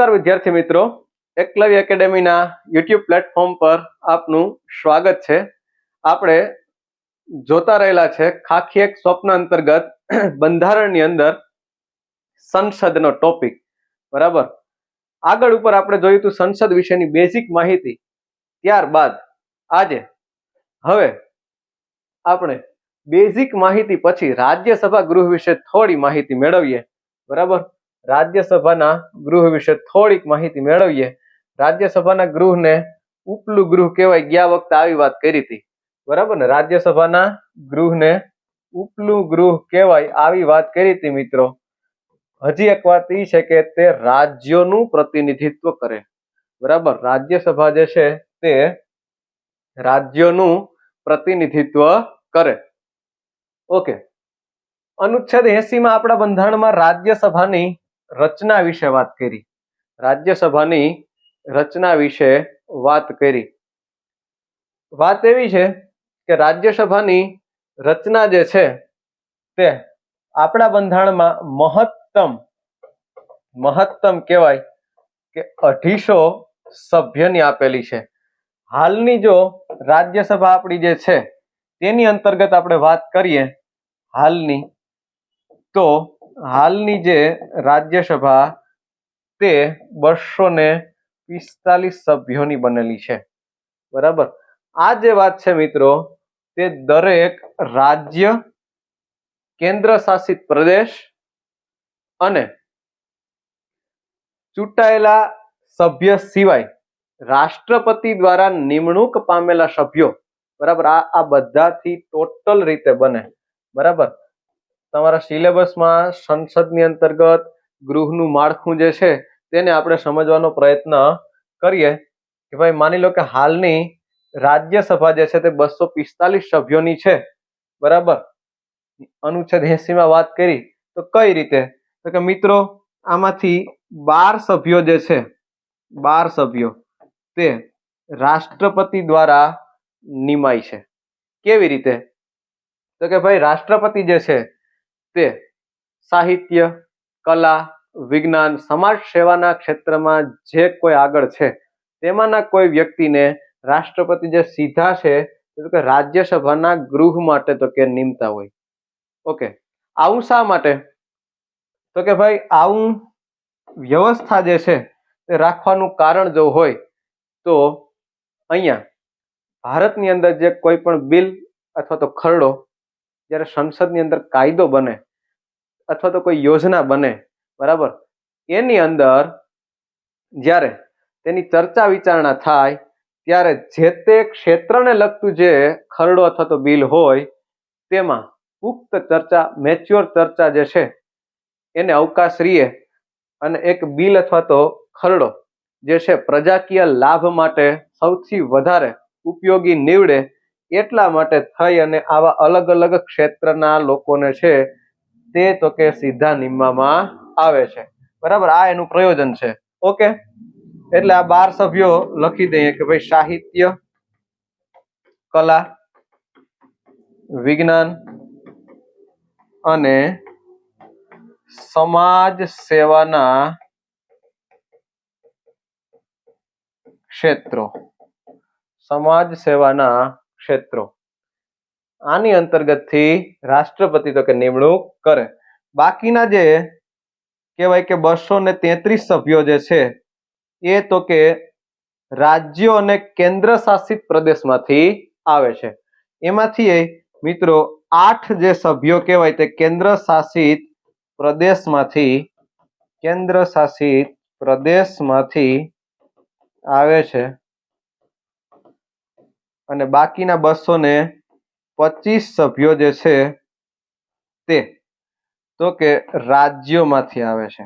નમસ્કાર વિદ્યાર્થી મિત્રો, એકલવ્ય એકેડેમીના યુટ્યુબ પ્લેટફોર્મ પર આપનું સ્વાગત છે। આપણે જોતા રહેલા છે ખાખી એક સ્વપ્ન અંતર્ગત બંધારણની અંદર સંસદનો ટોપિક, બરાબર। આગળ ઉપર આપણે જોયું હતું સંસદ વિશેની બેઝિક માહિતી। ત્યારબાદ આજે હવે આપણે બેઝિક માહિતી પછી રાજ્યસભા ગૃહ વિશે થોડી માહિતી મેળવીએ, બરાબર। રાજ્યસભાના ગૃહ વિશે થોડીક માહિતી મેળવીએ। રાજ્યસભાના ગૃહને ઉપલું ગૃહ કહેવાય, ગયા વખતે આવી વાત કરી હતી, બરાબર ને। રાજ્યસભાના ગૃહને ઉપલું ગૃહ કહેવાય, આવી વાત કરી હતી મિત્રો। હજી એક વાત એ છે કે તે રાજ્યોનું પ્રતિનિધિત્વ કરે, બરાબર। રાજ્યસભા જે છે તે રાજ્યોનું પ્રતિનિધિત્વ કરે। ઓકે, અનુચ્છેદ 80 માં આપણા બંધારણમાં રાજ્યસભાની રચના વિશે વાત કરી। રાજ્યસભાની રચના વિશે વાત કરી। વાત એવી છે કે રાજ્યસભાની રચના જે છે તે આપણા બંધારણમાં મહત્તમ કહેવાય કે 250 સભ્યની આપેલી છે। હાલની જો રાજ્યસભા આપણી જે છે તેની અંતર્ગત આપણે વાત કરીએ હાલની, તો હાલની જે રાજ્યસભા તે 245 સભ્યોની બનેલી છે, બરાબર। આ જે વાત છે મિત્રો તે દરેક રાજ્ય, કેન્દ્ર શાસિત પ્રદેશ અને ચૂંટાયેલા સભ્ય સિવાય રાષ્ટ્રપતિ દ્વારા નિમણૂક પામેલા સભ્યો, બરાબર, આ બધાથી ટોટલ રીતે બને, બરાબર। તમારા સિલેબસમાં સંસદની અંતર્ગત ગૃહનું માળખું જે છે તેને આપણે સમજવાનો પ્રયત્ન કરીએ કે ભાઈ માની લો કે હાલની રાજ્યસભા જે છે તે 245 સભ્યોની છે, બરાબર। અનુચ્છેદ 80 માં વાત કરી તો કઈ રીતે, તો કે મિત્રો આમાંથી 12 સભ્યો જે છે, 12 સભ્યો તે રાષ્ટ્રપતિ દ્વારા નિમાય છે। કેવી રીતે, તો કે ભાઈ રાષ્ટ્રપતિ જે છે તે સાહિત્ય, કલા, વિજ્ઞાન, સમાજ સેવાના ક્ષેત્રમાં જે કોઈ આગળ છે તેમાંના કોઈ વ્યક્તિને રાષ્ટ્રપતિ જે સીધા છે તો કે રાજ્યસભાના ગૃહ માટે તો કે નિમતા હોય। ઓકે, આવું શા માટે, તો કે ભાઈ આવું વ્યવસ્થા જે છે તે રાખવાનું કારણ જો હોય તો અહીંયા ભારતની અંદર જે કોઈ પણ બિલ અથવા તો ખરડો જ્યારે સંસદની અંદર કાયદો બને અથવા તો કોઈ યોજના બને, બરાબર, એની અંદર જ્યારે તેની ચર્ચા વિચારણા થાય ત્યારે જે તે ક્ષેત્રને લગતું જે ખરડો અથવા તો બિલ હોય તેમાં પુખ્ત ચર્ચા, મેચ્યોર ચર્ચા જે છે એને અવકાશ રહીએ અને એક બિલ અથવા તો ખરડો જે છે પ્રજાકીય લાભ માટે સૌથી વધારે ઉપયોગી નીવડે એટલા માટે થઈ અને આવા અલગ અલગ ક્ષેત્રના લોકોને છે તે તો કે સીધા નિમવામાં આવે છે, બરાબર। આ એનું પ્રયોજન છે। ઓકે, એટલે આ 12 સભ્યો લખી દઈએ કે ભાઈ સાહિત્ય, કલા, વિજ્ઞાન અને સમાજ સેવાના ક્ષેત્રો, સમાજ સેવાના ક્ષેત્રો, આની અંતર્ગતથી રાષ્ટ્રપતિ તો કે નિમણૂક કરે। બાકીના જે કહેવાય કે 233 સભ્યો જે છે એ તો કે રાજ્યો અને કેન્દ્ર શાસિત પ્રદેશમાંથી આવે છે। એમાંથી મિત્રો 8 જે સભ્યો કહેવાય તે કેન્દ્ર શાસિત પ્રદેશમાંથી આવે છે અને બાકીના 225 સભ્યો જે છે તે તો કે રાજ્યોમાંથી આવે છે।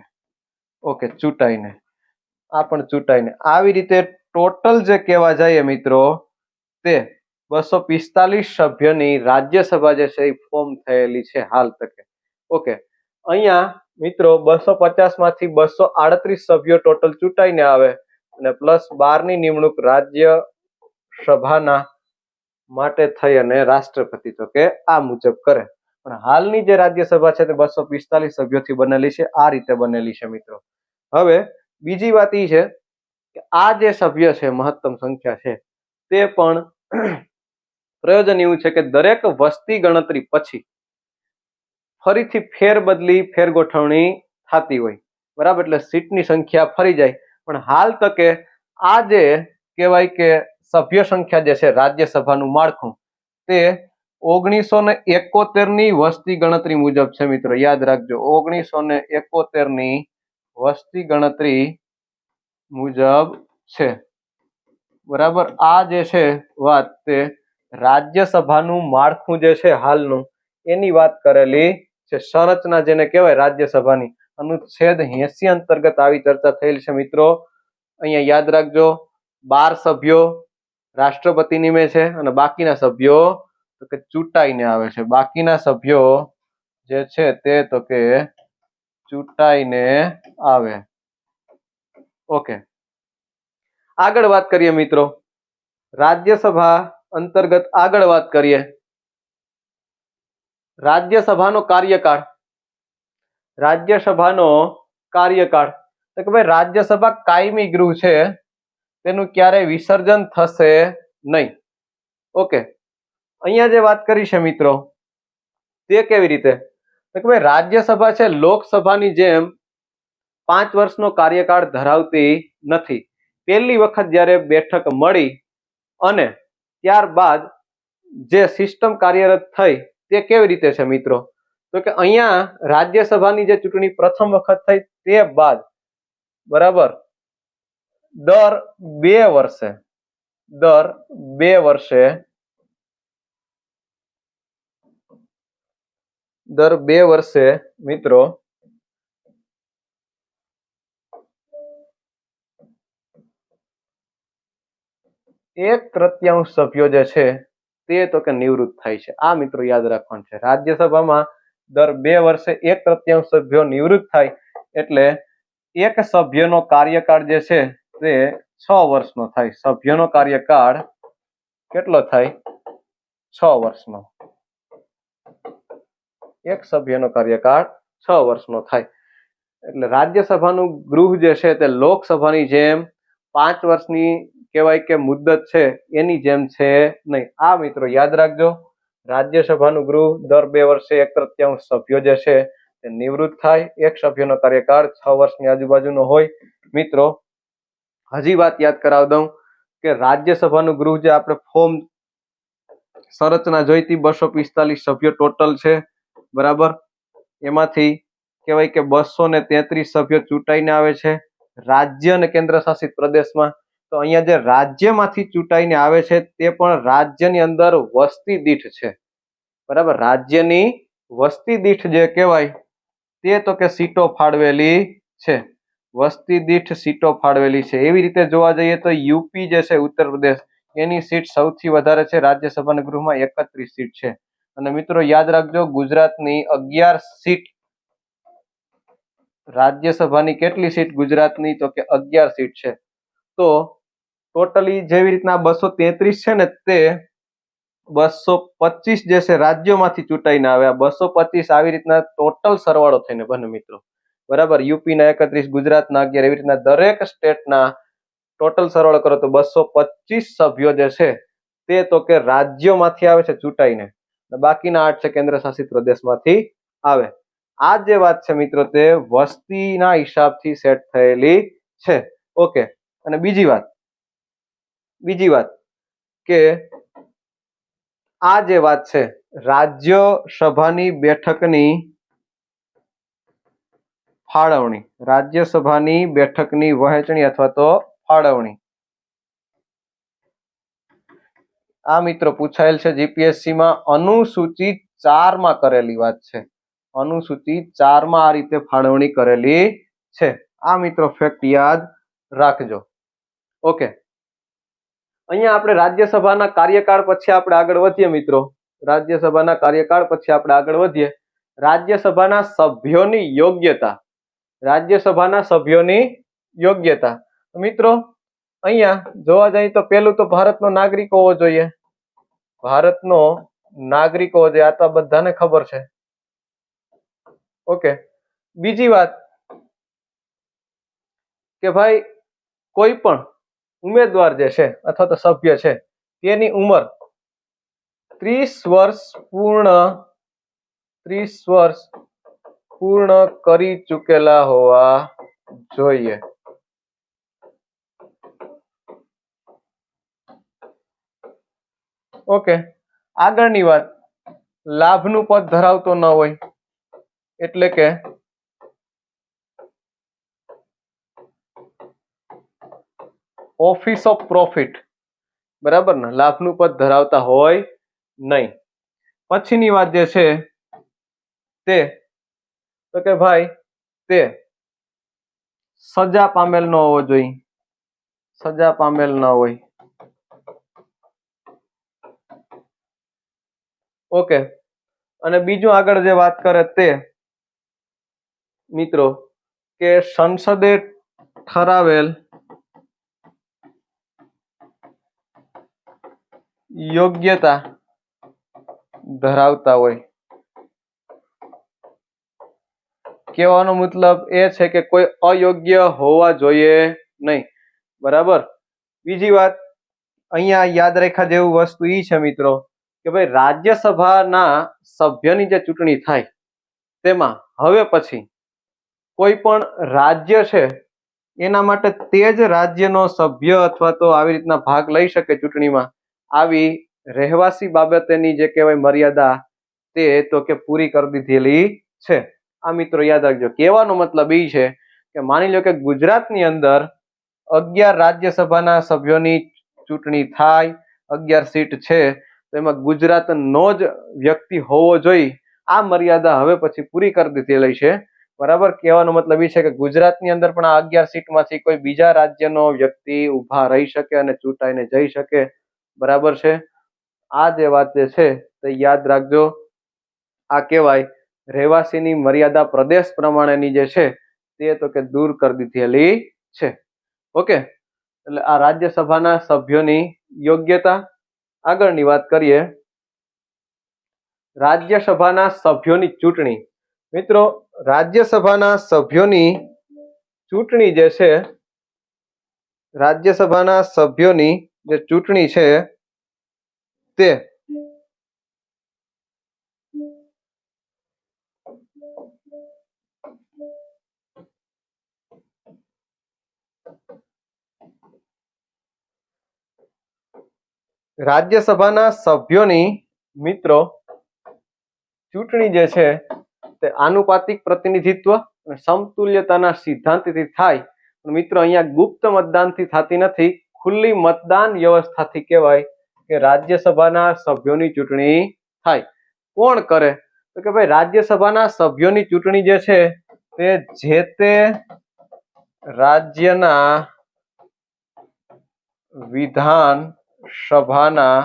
ઓકે, ચૂંટાઈને, આ પણ ચૂંટાઈને, આવી રીતે ટોટલ જે કહેવા જઈએ મિત્રો તે 245 સભ્યોની રાજ્યસભા જે છે એ ફોર્મ થયેલી છે હાલ તકે। ઓકે, અહીંયા મિત્રો 250 માંથી 238 સભ્યો ટોટલ ચૂંટાઈને આવે અને પ્લસ 12 ની નિમણૂક રાજ્યસભાના માટે થઈ અને રાષ્ટ્રપતિ તો કે આ મુજબ કરે। પણ હાલની જે રાજ્યસભા છે તે 245 સભ્યોથી બનેલી છે, આ રીતે બનેલી છે મિત્રો। હવે બીજી વાત એ છે કે આ જે સભ્ય છે મહત્તમ સંખ્યા છે તે પણ પ્રયોજન એવું છે કે દરેક વસ્તી ગણતરી પછી ફરીથી ફેરબદલી ફેરગોઠવણી થતી હોય, બરાબર, એટલે સીટની સંખ્યા ફરી જાય. પણ હાલ તકે આ જે કહેવાય કે સભ્ય સંખ્યા જે છે રાજ્યસભાનું માળખું તે 1971 ની વસ્તી ગણતરી મુજબ છે મિત્રો, યાદ રાખજો. 1971 ની વસ્તી ગણતરી મુજબ છે, બરાબર. આ જે છે વાત તે રાજ્યસભાનું માળખું જે છે હાલનું એની વાત કરેલી છે. સંરચના જેને કહેવાય રાજ્યસભાની, અનુચ્છેદ 80 અંતર્ગત આવી ચર્ચા થયેલ છે મિત્રો. અહીંયા યાદ રાખજો, 12 સભ્યો રાષ્ટ્રપતિ નિમે છે અને બાકીના સભ્યો તો કે ચૂંટાઈને આવે છે. બાકીના સભ્યો જે છે તે તો કે ચૂંટાઈને આવે. ઓકે, આગળ વાત કરીએ મિત્રો, રાજ્યસભા અંતર્ગત આગળ વાત કરીએ. રાજ્યસભાનો કાર્યકાળ, રાજ્યસભાનો કાર્યકાળ તો કે ભાઈ રાજ્યસભા કાયમી ગૃહ છે, તેનું ક્યારેય વિસર્જન થશે નહીં. ઓકે, અહીંયા જે વાત કરી છે મિત્રો તે કેવી રીતે તો કે ભાઈ રાજ્યસભા છે લોકસભાની જેમ 5 વર્ષનો કાર્યકાળ ધરાવતી નથી. પહેલી વખત જ્યારે બેઠક મળી અને ત્યારબાદ જે સિસ્ટમ કાર્યરત થઈ તે કેવી રીતે છે મિત્રો તો કે અહીંયા રાજ્યસભાની જે ચૂંટણી પ્રથમ વખત થઈ તે બાદ, બરાબર, દર 2 વર્ષે મિત્રો 1/3 સભ્યો જે છે તે તો કે નિવૃત્ત થાય છે. આ મિત્રો યાદ રાખવાનું છે, રાજ્યસભામાં દર 2 વર્ષે 1/3 સભ્યો નિવૃત્ત થાય એટલે એક સભ્યનો કાર્યકાળ જે છે તે 6 વર્ષનો થાય. સભ્યનો કાર્યકાળ કેટલો થાય? 6 વર્ષનો. એક સભ્યનો કાર્યકાળ 6 વર્ષનો થાય. એટલે રાજ્યસભાનું ગૃહ જે છે તે લોકસભાની જેમ 5 વર્ષની કહેવાય કે મુદ્દત છે એની જેમ છે નહીં. આ મિત્રો યાદ રાખજો, રાજ્યસભાનું ગૃહ દર 2 વર્ષે 1/3 સભ્યો જે છે તે નિવૃત્ત થાય. એક સભ્યનો કાર્યકાળ 6 વર્ષની આજુબાજુનો હોય. મિત્રો હજી વાત યાદ કરાવી દઉં કે રાજ્યસભાનું ગૃહ જે આપણે ફોર્મ સંરચના જોઈતી 245 સભ્યો ટોટલ છે, બરાબર. એમાંથી કહેવાય કે 233 સભ્યો ચૂંટાઈને આવે છે રાજ્ય અને કેન્દ્ર શાસિત પ્રદેશમાં. તો અહીંયા જે રાજ્યમાંથી ચૂંટાઈને આવે છે તે પણ રાજ્યની અંદર વસ્તી દીઠ છે, બરાબર. રાજ્યની વસ્તી દીઠ જે કહેવાય તે તો કે સીટો ફાળવેલી છે, વસ્તી દીઠ સીટો ફાળવેલી છે. એવી રીતે જોવા જઈએ તો યુપી જે છે ઉત્તર પ્રદેશ એની સીટ સૌથી વધારે છે, રાજ્યસભાના ગૃહમાં 31 સીટ છે. અને મિત્રો યાદ રાખજો, ગુજરાતની 11 સીટ, રાજ્યસભાની કેટલી સીટ ગુજરાતની તો કે 11 સીટ છે. તો ટોટલી જેવી રીતના 233 છે ને તે 225 જે છે રાજ્યોમાંથી ચૂંટાઈને આવે. 225 આવી રીતના ટોટલ સરવાળો થઈને બને મિત્રો, બરાબર. યુપીના 31, ગુજરાતના 11, એવી રીતના દરેક સ્ટેટના ટોટલ સરવાળો કરો તો 225 સભ્યો જે છે તે તો કે રાજ્યોમાંથી આવે છે ચૂંટાઈને, બાકીના 8 છે કેન્દ્ર શાસિત પ્રદેશમાંથી આવે. આ જે વાત છે મિત્રો તે વસ્તીના હિસાબથી સેટ થયેલી છે. ઓકે, અને બીજી વાત કે આ જે વાત છે રાજ્યસભાની બેઠકની ફાળવણી, રાજ્યસભાની બેઠકની વહેંચણી અથવા તો ફાળવણી, આ મિત્રો પૂછાયેલ છે જીપીએસસી માં. અનુસૂચિ 4 માં કરેલી વાત છે, અનુસૂચિ 4 માં આ રીતે ફાળવણી કરેલી છે. આ મિત્રો ફેક્ટ યાદ રાખજો. ઓકે, અહીંયા આપણે રાજ્યસભાના કાર્યકાળ પછી આપણે આગળ વધીએ મિત્રો. રાજ્યસભાના કાર્યકાળ પછી આપણે આગળ વધીએ. રાજ્યસભાના સભ્યોની યોગ્યતા, રાજ્યસભાના સભ્યોની યોગ્યતા મિત્રો અહીંયા જોવા જઈએ તો પહેલું તો ભારતનો નાગરિક હોવો જોઈએ, ભારતનો નાગરિક હોવો જોઈએ. આ તો બધાને ખબર છે. ઓકે, બીજી વાત કે ભાઈ કોઈ પણ ઉમેદવાર જે છે અથવા તો સભ્ય છે તેની ઉંમર 30 વર્ષ પૂર્ણ કરી ચૂકેલા હોવા જોઈએ. ઓકે, આગળની વાત, લાભનું પદ ધરાવતો ન હોય એટલે કે ઓફિસ ઓફ પ્રોફિટ, બરાબર ને, લાભનું પદ ધરાવતા હોય નહીં. પછીની વાત જે છે તે તો કે ભાઈ તે સજા પામેલ ન હોવો જોઈએ, સજા પામેલ ન હોય. ઓકે, અને બીજું આગળ જે વાત કરે તે મિત્રો કે સંસદે ઠરાવેલ યોગ્યતા ધરાવતા હોય. કહેવાનો મતલબ એ છે કે કોઈ અયોગ્ય હોવા જોઈએ નહીં, બરાબર. બીજી વાત અહીંયા યાદ રાખ્યા જેવું વસ્તુ એ છે મિત્રો કે ભાઈ રાજ્યસભાના સભ્યની જે ચૂંટણી થાય તેમાં હવે પછી કોઈ પણ રાજ્ય છે એના માટે તે જ રાજ્યનો સભ્ય અથવા તો આવી રીતના ભાગ લઈ શકે ચૂંટણીમાં. આવી રહેવાસી બાબતેની જે કહેવાય મર્યાદા તે તો કે પૂરી કરી દીધેલી છે. આ મિત્રો યાદ રાખજો. કહેવાનો મતલબ એ છે કે માની લો કે ગુજરાતની અંદર 11 રાજ્યસભાના સભ્યોની ચૂંટણી થાય, 11 સીટ છે, તો એમાં ગુજરાતનો જ વ્યક્તિ હોવો જોઈએ. આ મર્યાદા હવે પછી પૂરી કરી દીધેલી છે, બરાબર. કહેવાનો મતલબ એ છે કે ગુજરાતની અંદર પણ આ 11 સીટમાંથી કોઈ બીજા રાજ્યનો વ્યક્તિ ઉભા રહી શકે અને ચૂંટાઈને જઈ શકે, બરાબર છે. આ જે વાત જે છે તે યાદ રાખજો. આ કહેવાય રહેવાસીની મર્યાદા પ્રદેશ પ્રમાણેની જે છે તે તો કે દૂર કરી દીધેલી છે. ઓકે, એટલે આ રાજ્યસભાના સભ્યોની યોગ્યતા. આગળની વાત કરીએ, રાજ્યસભાના સભ્યોની ચૂંટણી. મિત્રો રાજ્યસભાના સભ્યોની ચૂંટણી જે છે, રાજ્યસભાના સભ્યોની જે ચૂંટણી છે તે રાજ્યસભાના સભ્યોની મિત્રો ચૂંટણી જે છે તે આનુપાતિક પ્રતિનિધિત્વ અને સમતુલ્યતાના સિદ્ધાંતથી થાય. મિત્રો અહીંયા ગુપ્ત મતદાનથી થતી નથી, ખુલ્લી મતદાન વ્યવસ્થાથી કહેવાય કે રાજ્યસભાના સભ્યોની ચૂંટણી થાય. કોણ કરે તો કે ભાઈ રાજ્યસભાના સભ્યોની ચૂંટણી જે છે તે જે તે રાજ્યના વિધાન સભાના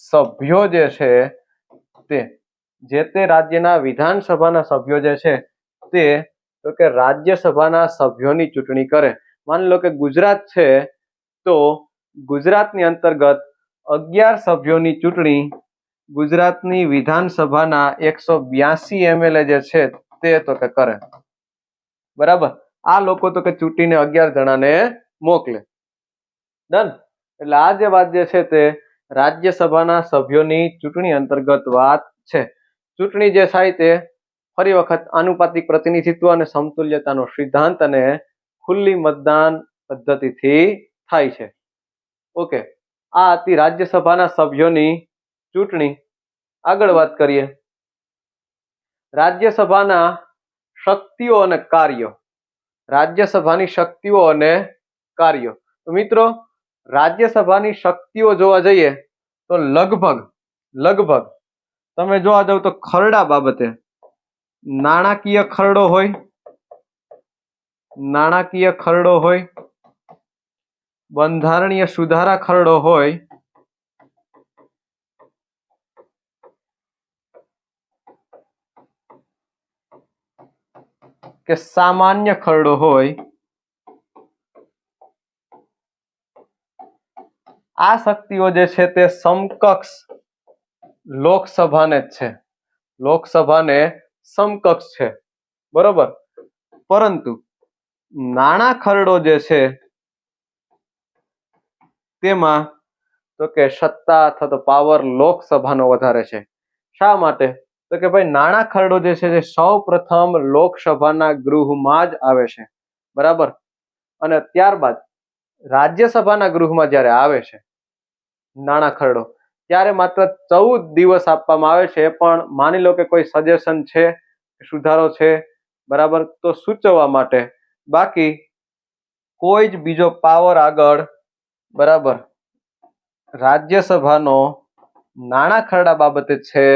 સભ્યો જે છે તે જે તે રાજ્યના વિધાનસભાના સભ્યો જે છે તે તો કે રાજ્યસભાના સભ્યોની ચૂંટણી કરે. માની લો કે ગુજરાત છે તો ગુજરાતની અંતર્ગત 11 સભ્યોની ચૂંટણી ગુજરાતની વિધાનસભાના 182 MLA જે છે તે તો કે કરે, બરાબર. આ લોકો તો કે ચૂંટીને 11 જણાને મોકલે. ડન. એટલે આ જે વાત જે છે તે રાજ્યસભાના સભ્યોની ચૂંટણી અંતર્ગત વાત છે. ચૂંટણી જે થાય તે ફરી વખત આનુપાતિક પ્રતિનિધિત્વ અને સમતુલ્યતાનો સિદ્ધાંત અને ખુલ્લી મતદાન પદ્ધતિથી થાય છે. ઓકે, આ હતી રાજ્યસભાના સભ્યોની ચૂંટણી. આગળ વાત કરીએ રાજ્યસભાના શક્તિઓ અને કાર્યો. રાજ્યસભાની શક્તિઓ અને કાર્યો. તો મિત્રો રાજ્યસભાની શક્તિઓ જોવા જઈએ તો લગભગ તમે જોવા જાવ તો ખરડા બાબતે નાણાકીય ખરડો હોય, બંધારણીય સુધારા ખરડો હોય, કે સામાન્ય ખરડો હોય, આ શક્તિઓ જે છે તે સમકક્ષ લોકસભાને જ છે, લોકસભાને સમકક્ષ છે, બરોબર. પરંતુ નાણા ખરડો જે છે તેમાં તો કે સત્તા અથવા તો પાવર લોકસભાનો વધારે છે. શા માટે? તો કે ભાઈ નાણા ખરડો જે છે તે સૌ પ્રથમ લોકસભાના ગૃહમાં જ આવે છે, બરાબર. અને ત્યારબાદ રાજ્યસભાના ગૃહમાં જ્યારે આવે છે નાણા ખરડો, ત્યારે માત્ર 14 દિવસ આપવામાં આવે છે. પણ માની લો કે કોઈ સજેશન છે, સુધારો છે, બરાબર, તો સૂચવવા માટે. બાકી કોઈ જ બીજો પાવર આગળ, બરાબર, રાજ્યસભાનો નાણા ખરડા બાબતે છે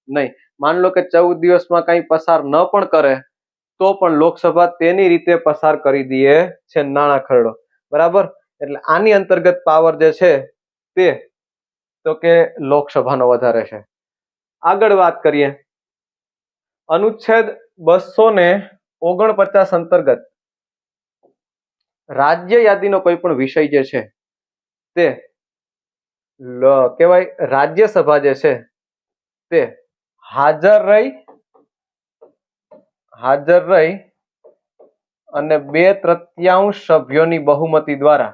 નહીં. માન લો કે 14 દિવસમાં કંઈ પસાર ન પણ કરે તો પણ લોકસભા તેની રીતે પસાર કરી દે છે નાણા ખરડો, બરાબર. એટલે આની અંતર્ગત પાવર જે છે તે તો કે લોકસભાનો વધારે છે. આગળ વાત કરીએ, અનુચ્છેદ 249 અંતર્ગત રાજ્ય યાદીનો કોઈ પણ વિષય જે છે તે કહેવાય રાજ્યસભા જે છે તે હાજર રહી અને 2/3 સભ્યોની બહુમતી દ્વારા,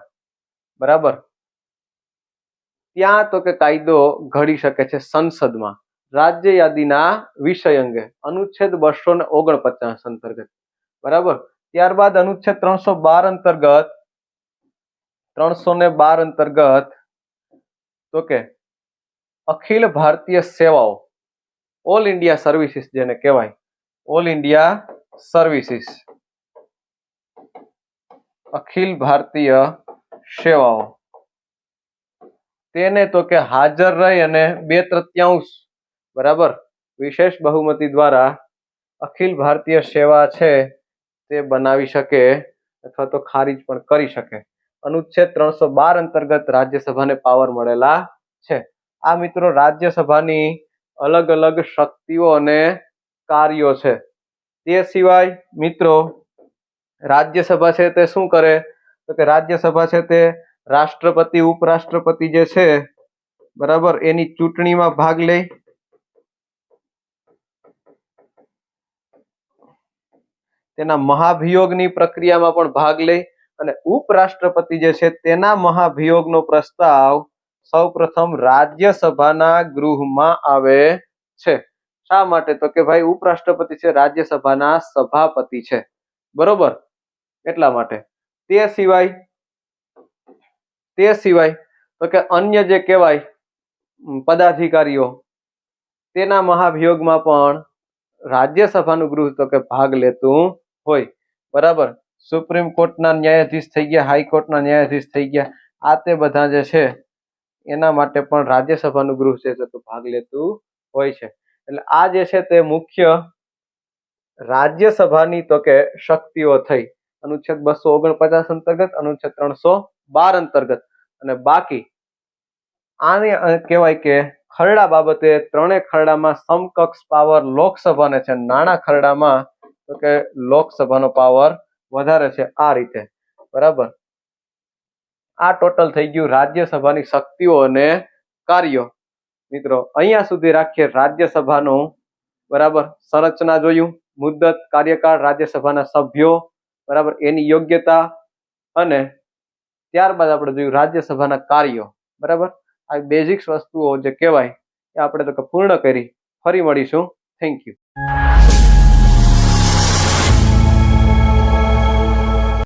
બરાબર, ત્યાં તો કે કાયદો ઘડી શકે છે સંસદમાં રાજ્ય યાદીના વિષય અંગે, અનુચ્છેદ 249 અંતર્ગત, બરાબર. ત્યારબાદ અનુચ્છેદ 312 અંતર્ગત તો કે અખિલ ભારતીય સેવાઓ, ઓલ ઇન્ડિયા સર્વિસીસ જેને કહેવાય, all India services, Akhil Bharatiya સેવાઓ, તેને તો કે હાજર રહી અને 2/3, બરાબર, વિશેષ બહુમતી દ્વારા અખિલ ભારતીય સેવા છે તે બનાવી શકે અથવા તો ખારીજ પણ કરી શકે. અનુચ્છેદ 312 અંતર્ગત રાજ્યસભાને પાવર મળેલા છે. આ મિત્રો રાજ્યસભાની અલગ અલગ શક્તિઓ અને કાર્યો છે. તે સિવાય મિત્રો રાજ્યસભા છે તે શું કરે? તો કે રાજ્યસભા છે તે રાષ્ટ્રપતિ, ઉપરાષ્ટ્રપતિ જે છે, બરાબર, એની ચૂંટણીમાં ભાગ લે, તેના મહાભિયોગની પ્રક્રિયામાં પણ ભાગ લે, અને ઉપરાષ્ટ્રપતિ જે છે તેના મહાભિયોગનો પ્રસ્તાવ સૌપ્રથમ રાજ્યસભાના ગૃહમાં આવે છે. શા માટે? તો કે ભાઈ ઉપરાષ્ટ્રપતિ છે રાજ્યસભાના સભાપતિ છે, બરોબર, એટલા માટે. તે સિવાય તો કે અન્ય જે કહેવાય પદાધિકારીઓ, તેના મહાભિયોગમાં પણ રાજ્યસભાનું ગૃહ તો કે ભાગ લેતું હોય, બરાબર. સુપ્રીમ કોર્ટના ન્યાયાધીશ થઈ ગયા, હાઈકોર્ટના ન્યાયાધીશ થઈ ગયા, આ તે બધા જે છે એના માટે પણ રાજ્યસભાનું ગૃહ છે તો ભાગ લેતું હોય છે. એટલે આ જે છે તે મુખ્ય રાજ્યસભાની તો કે શક્તિઓ થઈ, અનુચ્છેદ 249 અંતર્ગત, અનુચ્છેદ 312 અંતર્ગત. અને બાકી આને કહેવાય કે ખરડા બાબતે ત્રણેય ખરડામાં સમકક્ષ પાવર લોકસભાને છે, નાણા ખરડામાં તો કે લોકસભાનો પાવર વધારે છે. આ રીતે, બરાબર. આ ટોટલ થઈ ગયું રાજ્યસભાની શક્તિઓ અને કાર્યો. મિત્રો અહીંયા સુધી રાખીએ રાજ્યસભાનું, બરાબર, સંરચના જોયું, મુદ્દત, કાર્યકાળ, રાજ્યસભાના સભ્યો, બરાબર, એની યોગ્યતા, અને ત્યારબાદ આપણે જોયું રાજ્યસભાના કાર્યો, બરાબર. આ બેઝિક્સ વસ્તુઓ જે કહેવાય એ આપણે તો પૂર્ણ કરી. ફરી મળીશું. Thank you.